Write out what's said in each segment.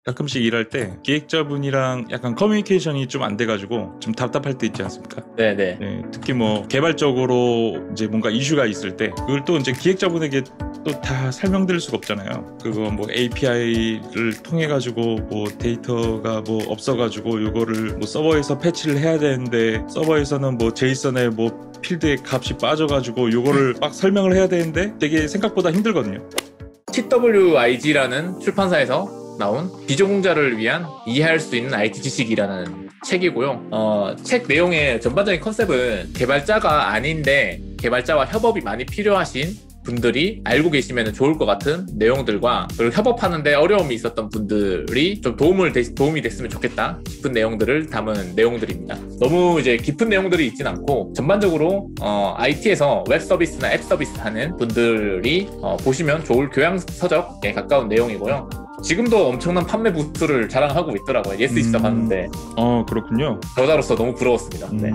가끔씩 일할 때 기획자분이랑 약간 커뮤니케이션이 좀 안 돼가지고 좀 답답할 때 있지 않습니까? 네네. 네, 특히 뭐 개발적으로 이제 뭔가 이슈가 있을 때 그걸 또 이제 기획자분에게 또 다 설명드릴 수가 없잖아요. 그거 뭐 API를 통해 가지고 뭐 데이터가 뭐 없어가지고 이거를 뭐 서버에서 패치를 해야 되는데 서버에서는 뭐 제이슨에 뭐 필드의 값이 빠져가지고 이거를 막 설명을 해야 되는데 되게 생각보다 힘들거든요. TWIG라는 출판사에서 나온 비전공자를 위한 이해할 수 있는 IT 지식이라는 책이고요. 책 내용의 전반적인 컨셉은 개발자가 아닌데 개발자와 협업이 많이 필요하신 분들이 알고 계시면 좋을 것 같은 내용들과, 그리고 협업하는데 어려움이 있었던 분들이 좀 도움이 됐으면 좋겠다 싶은 내용들을 담은 내용들입니다. 너무 이제 깊은 내용들이 있진 않고 전반적으로 IT에서 웹 서비스나 앱 서비스 하는 분들이 보시면 좋을 교양 서적에 가까운 내용이고요. 지금도 엄청난 판매 부수를 자랑하고 있더라고요. 예스24 봤는데. 그렇군요. 저자로서 너무 부러웠습니다. 네.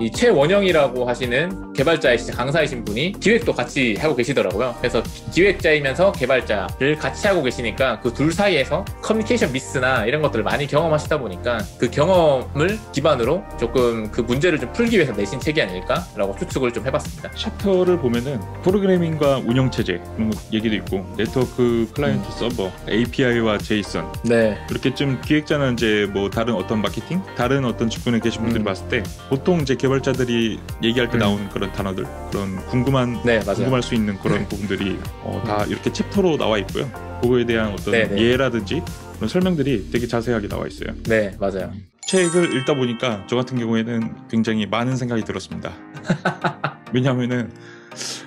이 최원영이라고 하시는 개발자이신 강사이신 분이 기획도 같이 하고 계시더라고요. 그래서 기획자이면서 개발자를 같이 하고 계시니까 그 둘 사이에서 커뮤니케이션 미스나 이런 것들을 많이 경험하시다 보니까 그 경험을 기반으로 조금 그 문제를 좀 풀기 위해서 내신 책이 아닐까라고 추측을 좀 해봤습니다. 챕터를 보면은 프로그래밍과 운영체제 그런 얘기도 있고, 네트워크, 클라이언트, 서버, API와 제이슨. 네. 이렇게 좀 기획자는 이제 뭐 다른 어떤 마케팅, 다른 어떤 직군에 계신 분들이 봤을 때 보통 이제 개발자들이 얘기할 때 나오는 그런 단어들, 그런 궁금할 수 있는 그런 부분들이 다 이렇게 챕터로 나와 있고요. 그거에 대한 어떤 예라든지 그런 설명들이 되게 자세하게 나와 있어요. 네, 맞아요. 책을 읽다 보니까 저 같은 경우에는 굉장히 많은 생각이 들었습니다. 왜냐하면은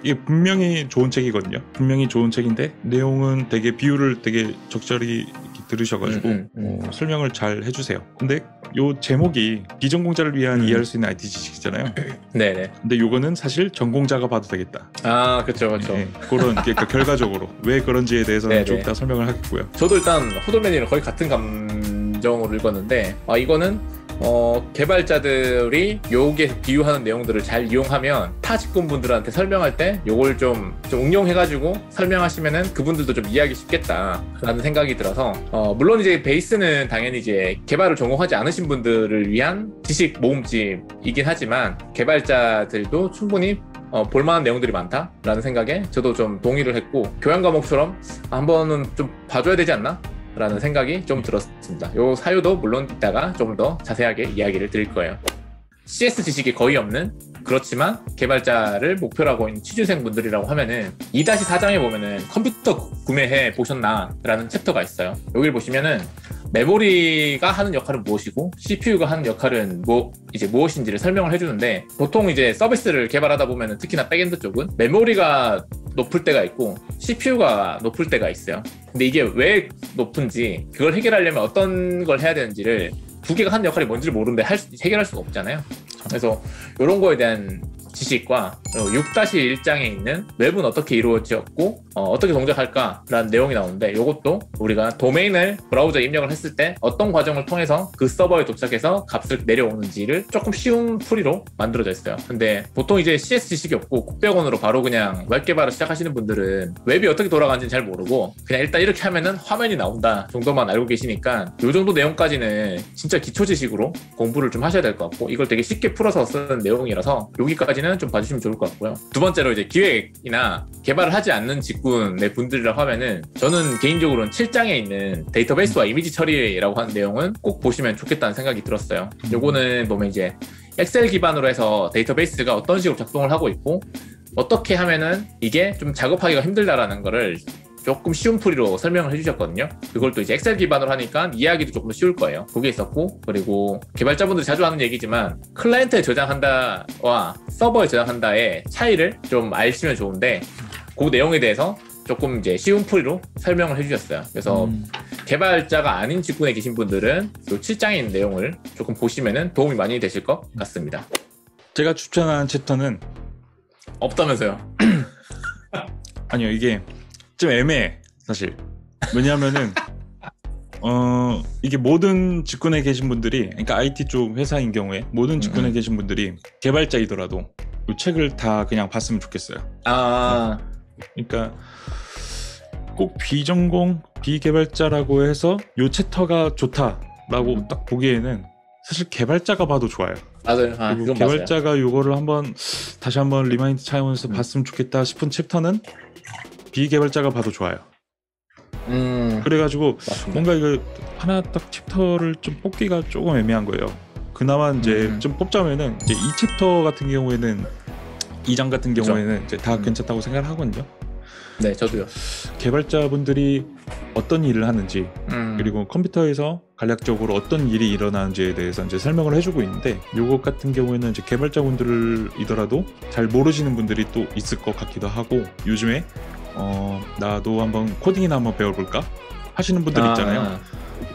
이게 분명히 좋은 책이거든요. 분명히 좋은 책인데 내용은 되게 비유를 되게 적절히 들으셔가지고 설명을 잘 해주세요. 근데 요 제목이 비전공자를 위한 이해할 수 있는 IT 지식이잖아요. 네네. 근데 요거는 사실 전공자가 봐도 되겠다. 아, 그렇죠. 네, 그런 그러니까 결과적으로 왜 그런지에 대해서는 좀 이따 설명을 하겠고요. 저도 일단 호돌맨이랑 거의 같은 감정으로 읽었는데, 이거는 개발자들이 여기에 비유하는 내용들을 잘 이용하면 타 직군분들한테 설명할 때 요걸 좀 응용해가지고 설명하시면은 그분들도 좀 이해하기 쉽겠다라는 생각이 들어서, 물론 이제 베이스는 당연히 이제 개발을 전공하지 않으신 분들을 위한 지식 모음집이긴 하지만 개발자들도 충분히 볼만한 내용들이 많다라는 생각에 저도 좀 동의를 했고, 교양 과목처럼 한 번은 좀 봐줘야 되지 않나? 라는 생각이 좀 들었습니다. 요 사유도 물론 이따가 좀 더 자세하게 이야기를 드릴 거예요. CS 지식이 거의 없는, 그렇지만 개발자를 목표로 하고 있는 취준생분들이라고 하면은 2-4장에 보면은 컴퓨터 구매해 보셨나? 라는 챕터가 있어요. 여기를 보시면은 메모리가 하는 역할은 무엇이고 CPU가 하는 역할은 무엇인지를 설명을 해주는데, 보통 이제 서비스를 개발하다 보면은 특히나 백엔드 쪽은 메모리가 높을 때가 있고 CPU가 높을 때가 있어요. 근데 이게 왜 높은지, 그걸 해결하려면 어떤 걸 해야 되는지를 두 개가 하는 역할이 뭔지를 모르는데 해결할 수가 없잖아요. 그래서 이런 거에 대한 지식과 6-1장에 있는 웹은 어떻게 이루어졌고 어떻게 동작할까라는 내용이 나오는데, 이것도 우리가 도메인을 브라우저에 입력을 했을 때 어떤 과정을 통해서 그 서버에 도착해서 값을 내려오는지를 조금 쉬운 풀이로 만들어져 있어요. 근데 보통 이제 CS 지식이 없고 국백원으로 바로 그냥 웹 개발을 시작하시는 분들은 웹이 어떻게 돌아가는지는 잘 모르고 그냥 일단 이렇게 하면은 화면이 나온다 정도만 알고 계시니까 이 정도 내용까지는 진짜 기초 지식으로 공부를 좀 하셔야 될 것 같고, 이걸 되게 쉽게 풀어서 쓰는 내용이라서 여기까지는 좀 봐주시면 좋을 것 같고요. 두 번째로 이제 기획이나 개발을 하지 않는 직군의 분들이라고 하면은, 저는 개인적으로는 7장에 있는 데이터베이스와 이미지 처리라고 하는 내용은 꼭 보시면 좋겠다는 생각이 들었어요. 요거는 보면 이제 엑셀 기반으로 해서 데이터베이스가 어떤 식으로 작동을 하고 있고 어떻게 하면은 이게 좀 작업하기가 힘들다라는 거를 조금 쉬운 풀이로 설명을 해주셨거든요. 그걸 또 이제 엑셀 기반으로 하니까 이해하기도 조금 더 쉬울 거예요. 그게 있었고, 그리고 개발자분들이 자주 하는 얘기지만 클라이언트에 저장한다와 서버에 저장한다의 차이를 좀 아시면 좋은데, 그 내용에 대해서 조금 이제 쉬운 풀이로 설명을 해주셨어요. 그래서 개발자가 아닌 직군에 계신 분들은 이 7장에 있는 내용을 조금 보시면은 도움이 많이 되실 것 같습니다. 제가 추천하는 챕터는 없다면서요? 아니요, 이게 좀 애매해 사실. 왜냐하면은 이게 모든 직군에 계신 분들이, 그러니까 IT 쪽 회사인 경우에 모든 직군에 계신 분들이 개발자이더라도 이 책을 다 그냥 봤으면 좋겠어요. 아, 그러니까 꼭 비전공 비개발자라고 해서 요 챕터가 좋다라고 딱 보기에는 사실 개발자가 봐도 좋아요. 맞아요. 그리고 그건 개발자가 맞아요. 요거를 다시 한번 리마인드 차원에서 봤으면 좋겠다 싶은 챕터는 비개발자가 봐도 좋아요. 그래가지고 맞습니다. 뭔가 이거 하나 딱 챕터를 좀 뽑기가 조금 애매한 거예요. 그나마 이제 좀 뽑자면은 이제 이 챕터 같은 경우에는 2장 같은 경우에는 이제 다 괜찮다고 생각을 하거든요. 네, 저도요. 개발자분들이 어떤 일을 하는지 그리고 컴퓨터에서 간략적으로 어떤 일이 일어나는지에 대해서 이제 설명을 해주고 있는데 요것 같은 경우에는 이제 개발자분들이더라도 잘 모르시는 분들이 또 있을 것 같기도 하고 요즘에 나도 한번 코딩이나 한번 배워볼까 하시는 분들 있잖아요.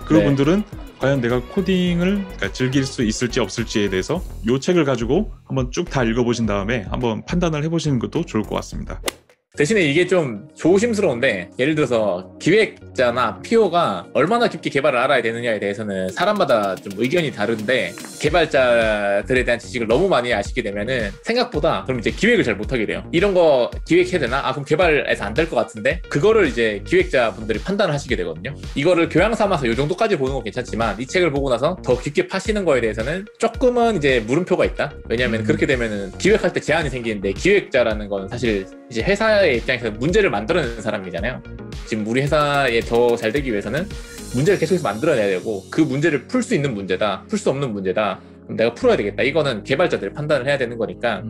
그분들은 과연 내가 코딩을 즐길 수 있을지 없을지에 대해서 요 책을 가지고 한번 쭉 다 읽어보신 다음에 한번 판단을 해보시는 것도 좋을 것 같습니다. 대신에 이게 좀 조심스러운데 예를 들어서 기획자나 PO가 얼마나 깊게 개발을 알아야 되느냐에 대해서는 사람마다 좀 의견이 다른데 개발자들에 대한 지식을 너무 많이 아시게 되면은 생각보다 그럼 이제 기획을 잘 못하게 돼요. 이런 거 기획해야 되나? 그럼 개발해서 안 될 것 같은데 그거를 이제 기획자분들이 판단을 하시게 되거든요. 이거를 교양 삼아서 이 정도까지 보는 건 괜찮지만 이 책을 보고 나서 더 깊게 파시는 거에 대해서는 조금은 이제 물음표가 있다. 왜냐하면 그렇게 되면은 기획할 때 제한이 생기는데 기획자라는 건 사실 이제 회사의 입장에서 문제를 만들어내는 사람이잖아요. 지금 우리 회사에 더 잘 되기 위해서는 문제를 계속해서 만들어내야 되고 그 문제를 풀 수 있는 문제다, 풀 수 없는 문제다. 그럼 내가 풀어야 되겠다. 이거는 개발자들이 판단을 해야 되는 거니까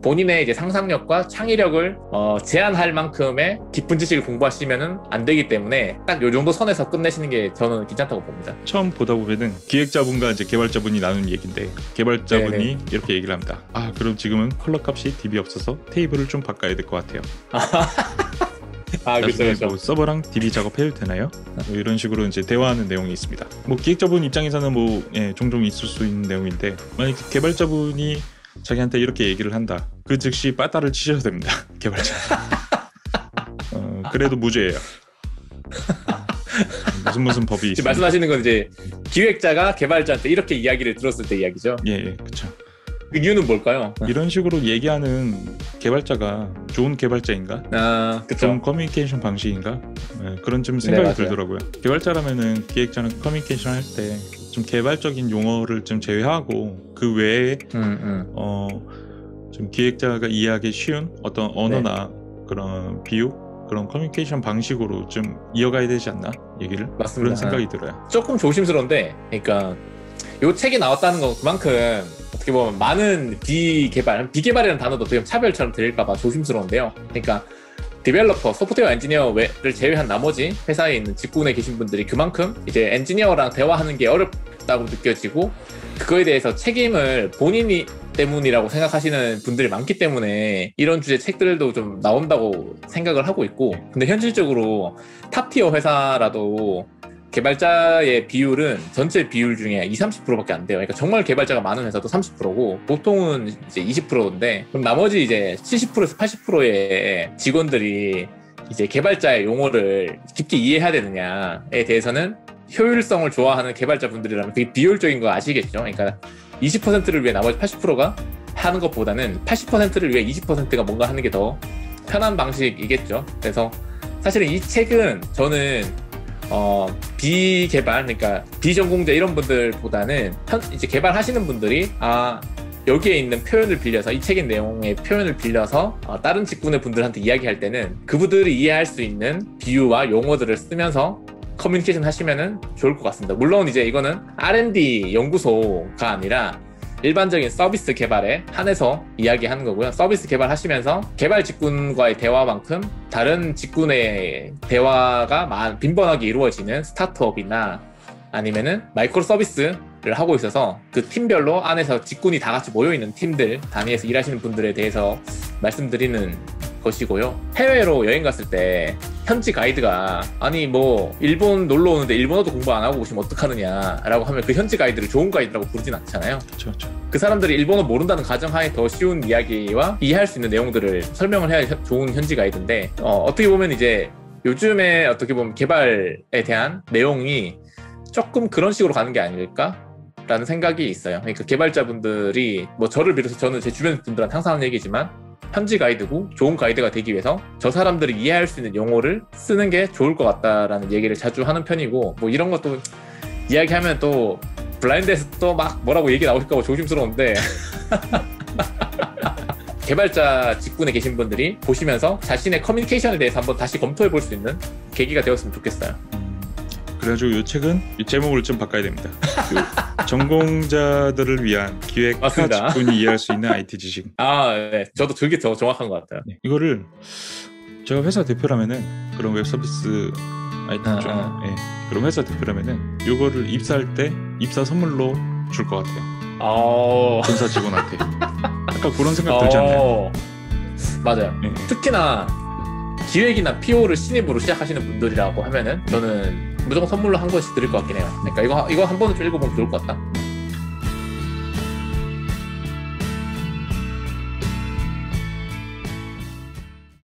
본인의 이제 상상력과 창의력을 제한할 만큼의 깊은 지식을 공부하시면은 안 되기 때문에 딱 요 정도 선에서 끝내시는 게 저는 괜찮다고 봅니다. 처음 보다 보면은 기획자분과 이제 개발자분이 나누는 얘기인데 개발자분이 네네. 이렇게 얘기를 합니다. 그럼 지금은 컬러 값이 DB 없어서 테이블을 좀 바꿔야 될 것 같아요. 그렇죠. 뭐 서버랑 DB 작업해도 되나요? 뭐 이런 식으로 이제 대화하는 내용이 있습니다. 뭐 기획자분 입장에서는 종종 있을 수 있는 내용인데 만약에 개발자분이 자기한테 이렇게 얘기를 한다. 그 즉시 빠따를 치셔야 됩니다. 개발자. 그래도 무죄예요. 무슨 법이 지금 있습니다. 말씀하시는 건 이제 기획자가 개발자한테 이렇게 이야기를 들었을 때 이야기죠. 예, 그렇죠. 그 이유는 뭘까요? 이런 식으로 얘기하는 개발자가 좋은 개발자인가? 그쵸. 좋은 커뮤니케이션 방식인가? 그런 좀 생각이 맞아요. 들더라고요. 개발자라면은 기획자는 커뮤니케이션 할 때 좀 개발적인 용어를 좀 제외하고 그 외에 좀 기획자가 이해하기 쉬운 어떤 언어나 그런 비유 그런 커뮤니케이션 방식으로 좀 이어가야 되지 않나 얘기를. 맞습니다. 그런 생각이 들어요. 조금 조심스러운데 그러니까 요 책이 나왔다는 건 그만큼 어떻게 보면 많은 비개발이라는 단어도 어떻게 보면 차별처럼 들릴까봐 조심스러운데요. 그러니까 디벨로퍼, 소프트웨어 엔지니어를 제외한 나머지 회사에 있는 직군에 계신 분들이 그만큼 이제 엔지니어랑 대화하는 게 어렵다고 느껴지고 그거에 대해서 책임을 본인이 때문이라고 생각하시는 분들이 많기 때문에 이런 주제 책들도 좀 나온다고 생각을 하고 있고 근데 현실적으로 탑티어 회사라도 개발자의 비율은 전체 비율 중에 20-30%밖에 안 돼요. 그러니까 정말 개발자가 많은 회사도 30%고 보통은 이제 20%인데 그럼 나머지 이제 70%에서 80%의 직원들이 이제 개발자의 용어를 깊게 이해해야 되느냐에 대해서는 효율성을 좋아하는 개발자분들이라면 그게 비효율적인 거 아시겠죠? 그러니까 20%를 위해 나머지 80%가 하는 것보다는 80%를 위해 20%가 뭔가 하는 게 더 편한 방식이겠죠. 그래서 사실은 이 책은 저는 비개발, 그러니까 비전공자 이런 분들보다는 이제 개발하시는 분들이 여기에 있는 표현을 빌려서 이 책의 내용의 표현을 빌려서 다른 직군의 분들한테 이야기할 때는 그분들이 이해할 수 있는 비유와 용어들을 쓰면서 커뮤니케이션 하시면은 좋을 것 같습니다. 물론 이제 이거는 R&D 연구소가 아니라 일반적인 서비스 개발에 한해서 이야기하는 거고요. 서비스 개발하시면서 개발 직군과의 대화만큼 다른 직군의 대화가 빈번하게 이루어지는 스타트업이나 아니면은 마이크로 서비스를 하고 있어서 그 팀별로 안에서 직군이 다 같이 모여있는 팀들 단위에서 일하시는 분들에 대해서 말씀드리는 것이고요. 해외로 여행 갔을 때 현지 가이드가 일본 놀러 오는데 일본어도 공부 안 하고 오시면 어떡하느냐 라고 하면 그 현지 가이드를 좋은 가이드라고 부르진 않잖아요. 그렇죠. 그 사람들이 일본어 모른다는 가정하에 더 쉬운 이야기와 이해할 수 있는 내용들을 설명을 해야 좋은 현지 가이드인데 어떻게 보면 이제 요즘에 어떻게 보면 개발에 대한 내용이 조금 그런 식으로 가는 게 아닐까라는 생각이 있어요. 그러니까 개발자분들이 저를 비롯해서 저는 제 주변 분들한테 항상 하는 얘기지만 편지 가이드고 좋은 가이드가 되기 위해서 저 사람들이 이해할 수 있는 용어를 쓰는 게 좋을 것 같다라는 얘기를 자주 하는 편이고, 뭐 이런 것도 이야기하면 또 블라인드에서 또 막 뭐라고 얘기 나올까 봐 조심스러운데 개발자 직군에 계신 분들이 보시면서 자신의 커뮤니케이션에 대해서 한번 다시 검토해 볼 수 있는 계기가 되었으면 좋겠어요. 그래가지고 이 책은 이 제목을 좀 바꿔야 됩니다. 그 전공자들을 위한 기획 타 직군이 이해할 수 있는 IT 지식. 네. 저도 그게 더 정확한 것 같아요. 네. 이거를 제가 회사 대표라면은, 그런 웹 서비스 IT 쪽, 네. 그런 회사 대표라면은 이거를 입사할 때 입사 선물로 줄 것 같아요. 본사 직원한테. 약간 그런 생각 들지 않나요? 맞아요. 네. 특히나 기획이나 PO를 신입으로 시작하시는 분들이라고 하면은 저는 무조건 선물로 한 권씩 드릴 것 같긴 해요. 그러니까 이거 한 번은 좀 읽어보면 좋을 것 같다.